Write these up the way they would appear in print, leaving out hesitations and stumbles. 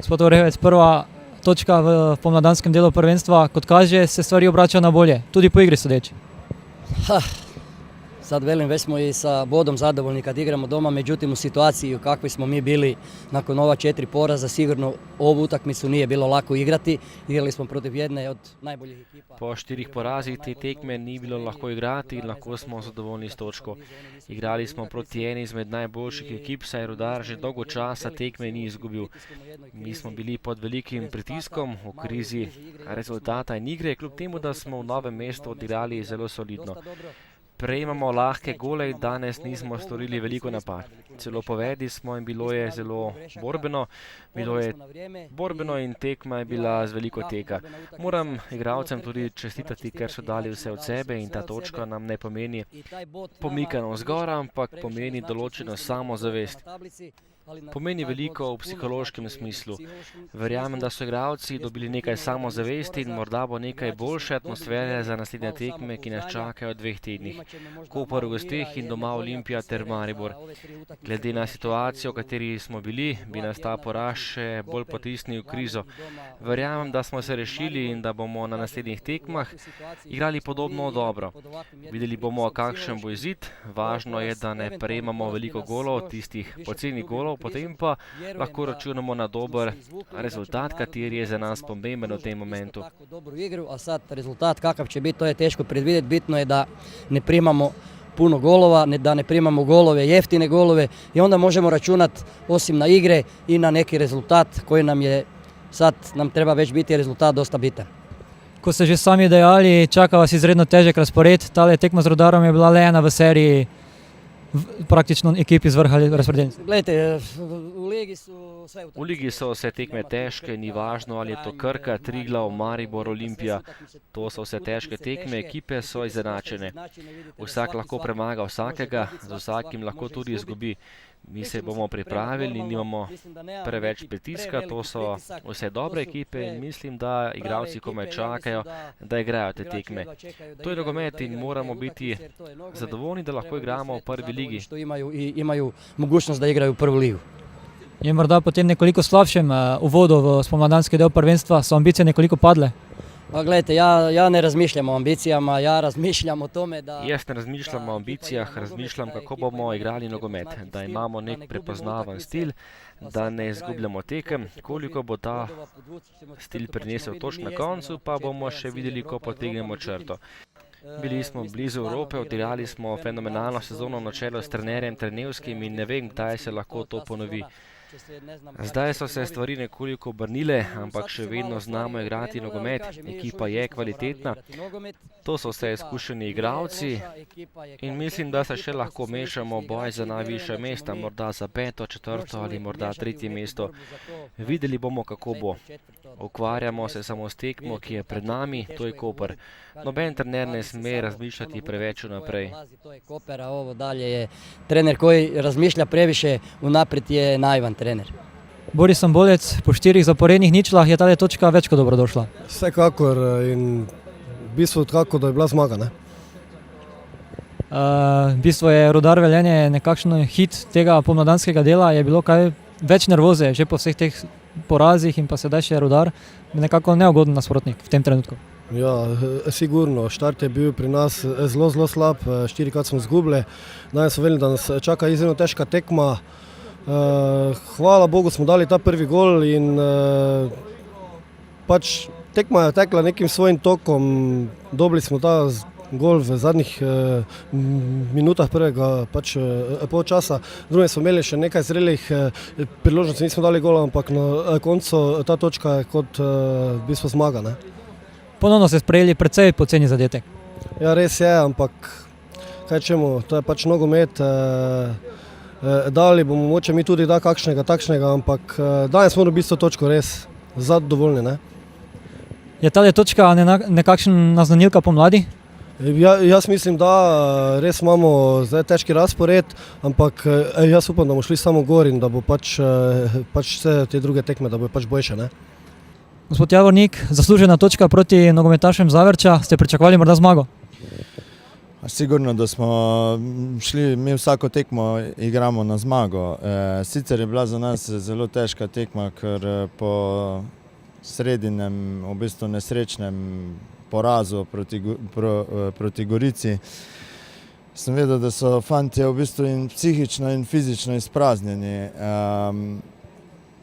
Gospod Orehec, prva točka v pomladanskem delu prvenstva, kot kaže, se stvari obračajo na bolje, tudi po igri sodeč. Sad velim, već smo i sa bodom zadovoljni kad igramo doma, međutim u situaciji u kakvoj smo mi bili nakon ova 4 poraza, sigurno ovu utakmicu nije bilo lako igrati. Igrali smo protiv jedne od najboljih ekipa. Po 4 porazih te tekme ni bilo lahko igrati in lahko smo zadovoljni s točko. Igrali smo proti eni izmed najboljših ekip, saj Rudar že dolgo časa tekme ni izgubil. Mi smo bili pod velikim pritiskom v krizi rezultata in igre, kljub temu, da smo v Novem mestu odigrali zelo solidno. Prejemamo lahke gole, danes nismo storili veliko napak. Celo povedi smo in bilo je zelo borbeno in tekma je bila z veliko teka. Moram igralcem tudi čestitati, ker so dali vse od sebe in ta točka nam ne pomeni pomikano vzgor, ampak pomeni določeno samozavest. Pomeni veliko v psihološkem smislu. Verjamem, da so igralci dobili nekaj samozavesti in morda bo nekaj boljše atmosfere za naslednje tekme, ki nas čakajo v 2 tednih. Koper v gosteh in doma Olimpija ter Maribor. Glede na situacijo, v kateri smo bili, bi nas ta poraz še bolj potisnil v krizo. Verjamem, da smo se rešili in da bomo na naslednjih tekmah igrali podobno dobro. Videli bomo, kakšen bo izid. Važno je, da ne prejemamo veliko golov, tistih poceni golov, potem pa lahko računamo na dober rezultat, kateri je za nas pomemben v tem momentu. A sad rezultat kakav će biti, to je teško predvidjeti. Bitno je da ne primamo puno golova, da ne primamo golove, jeftine golove i onda možemo računati osim na igre i na neki rezultat koji nam treba već biti rezultat dosta bitan. Ko ste že sami dejali, čaka vas izredno težek razpored, tale tekma z Rudarom je bila le ena v seriji praktično ekipi z vrha razpredelnice. Gledajte, v ligi so vse tekme težke, ni važno, ali je to Krka, Triglav, Maribor, Olimpija. To so vse težke tekme, ekipe so izenačene. Vsak lahko premaga vsakega, z vsakim lahko tudi izgubi. Mi se bomo pripravili, nimamo preveč pritiska, to so vse dobre ekipe in mislim, da igralci komaj čakajo, da igrajo te tekme. To je nogomet in moramo biti zadovoljni, da lahko igramo v prvi ligi. Imaju mogućnost da igraju u prvu ligu. Je morda potem nekoliko slabšem uvodu v spomladanski del prvenstva, so ambicije nekoliko padle? Pa gledajte, ja ne razmišljam o ambicijama, ja razmišljam o tome da... Jaz ne razmišljam o ambicijah, razmišljam, kako bomo igrali nogomet, da imamo nek prepoznaven stil, da ne izgubljamo tekem. Koliko bo ta stil prinesel točk na koncu, pa bomo še videli, ko potegnemo črto. Bili smo blizu Evrope, odigrali smo fenomenalno sezono na čelu s trenerjem Trnevskim in ne vem, kdaj se lahko to ponovi. Zdaj so se stvari nekoliko obrnile, ampak še vedno znamo igrati nogomet, ekipa je kvalitetna. To so vse izkušeni igralci in mislim, da se še lahko mešamo boj za najvišja mesta, morda za 5., 4. ali morda 3. mesto. Videli bomo, kako bo. Ukvarjamo se samo s tekmo, ki je pred nami, to je Koper. Noben trener ne sme razmišljati preveč vnaprej. Ovo dalje je trener koji razmišlja previše, unaprijed je naivan trener. Boris Sambolec, po 4 zaporednih ničlah je ta točka več kot dobrodošla. Vsekakor in v bistvu tako, da je bila zmaga, ne? V bistvu je Rudar Velenje nekakšen hit tega pomladanskega dela, je bilo kaj več nervoze že po vseh teh porazih in pa sedaj še Rudar, nekako neugoden nasprotnik v tem trenutku. Ja, sigurno. Štart je bil pri nas zelo slab, 4-krat smo izgubili. Danes so vedeli, da nas čaka izredno težka tekma. Hvala Bogu smo dali ta prvi gol in pač tekma je tekla nekim svojim tokom. Dobili smo ta gol v zadnjih minutah prvega polčasa. Druge smo imeli še nekaj zrelih priložnosti, nismo dali gola, ampak na koncu ta točka je kot v bistvu zmaga, ne? Ponovno ste sprejeli precej poceni zadetek. Ja, res je, ampak kaj čemu, to je pač nogomet. Dali bomo moče mi tudi da kakšnega takšnega, ampak danes moramo biti s to točko res zadovoljni, ne? Je ta točka nekakšna naznanilka pomladi? Jaz mislim, da res imamo zdaj težki razpored, ampak jaz upam, da bomo šli samo gor in da bo pač vse te druge tekme, da bo pač boljše, ne? Gospod Javornik, zaslužena točka proti nogometašem Zavrča, ste pričakovali morda zmago? Sigurno, da smo šli, mi vsako tekmo igramo na zmago. Sicer je bila za nas zelo težka tekma, ker po sredinem, v bistvu nesrečnem porazu proti Gorici sem vedel, da so fantje v bistvu in psihično in fizično izpraznjeni.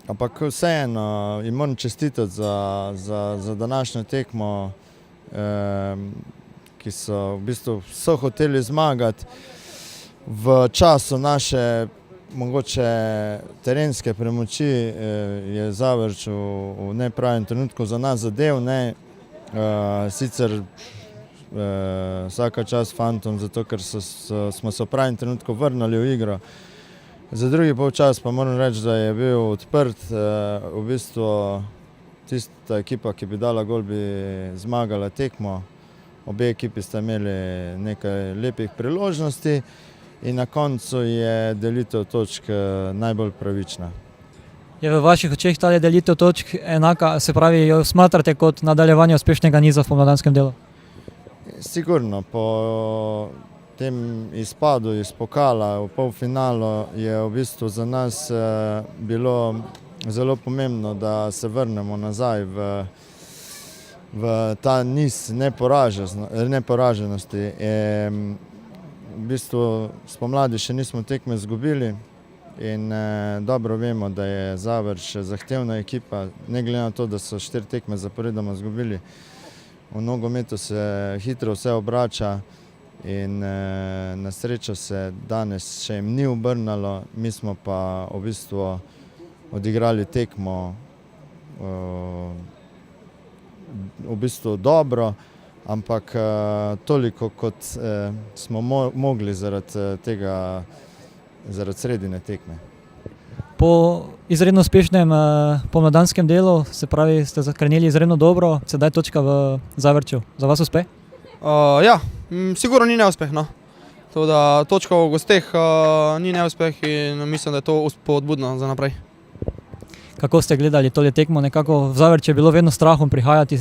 Ampak vseeno jim moram čestitati za današnjo tekmo, ki so v bistvu hoteli zmagati. V času naše mogoče terenske premoči je Zavrč v nepravem trenutku za nas zadev, ne. Sicer vsaka čast fantom, zato ker smo se v pravem trenutku vrnili v igro. Za drugi polčas pa moram reči, da je bil odprt. V bistvu tista ekipa, ki bi dala gol, bi zmagala tekmo. Obe ekipi sta imeli nekaj lepih priložnosti in na koncu je delitev točk najbolj pravična. Je v vaših očeh ta delitev točk enaka, se pravi, jo smatrate kot nadaljevanje uspešnega niza v pomladanskem delu? Sigurno, po tem izpadu iz pokala v polfinalu je v bistvu za nas bilo zelo pomembno, da se vrnemo nazaj v ta niz neporaženosti. V bistvu spomladi še nismo tekme izgubili in dobro vemo, da je Zavrč zahtevna ekipa, ne glede na to, da so 4 tekme zaporedoma izgubili. V nogometu se hitro vse obrača in na srečo se danes še jim ni obrnilo, mi smo pa v bistvu odigrali tekmo v bistvu dobro, ampak toliko, kot smo mogli zaradi sredine tekme. Po izredno uspešnem pomladanskem delu, se pravi, ste zakrenili izredno dobro, sedaj točka v Zavrču. Za vas uspeh? Ja, sigurno ni neuspeh, no. To, da točka v gosteh ni neuspeh in mislim, da je to spodbudno za naprej. Kako ste gledali tole tekmo? Nekako v Zavrč je bilo vedno strahom prihajati,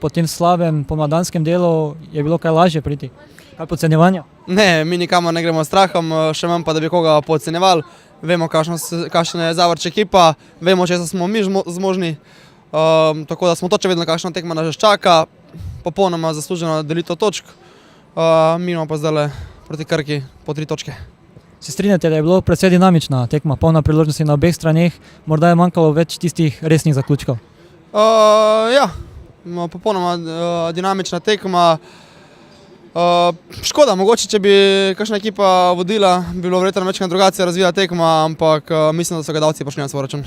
po tem slabem pomladanskem delu je bilo kaj lažje priti? Kaj podcenjevanja? Ne, mi nikamor ne gremo s strahom, še manj pa, da bi koga podcenjevali. Vemo, kakšna je Zavrč ekipa, vemo, če smo mi zmožni, tako da smo točno vedeli, kakšna tekma nas čaka, popolnoma zasluženo delitev točk, mi imamo pa zdaj proti Krki po 3 točke. Se strinjate, da je bilo precej dinamična tekma, polna priložnosti na obeh straneh, morda je manjkalo več tistih resnih zaključkov? Ja, popolnoma dinamična tekma. Škoda, mogoče, če bi kakšna ekipa vodila, bi bilo verjetno večkrat drugače razvila tekma, ampak mislim, da so gledalci prišli na svoj račun.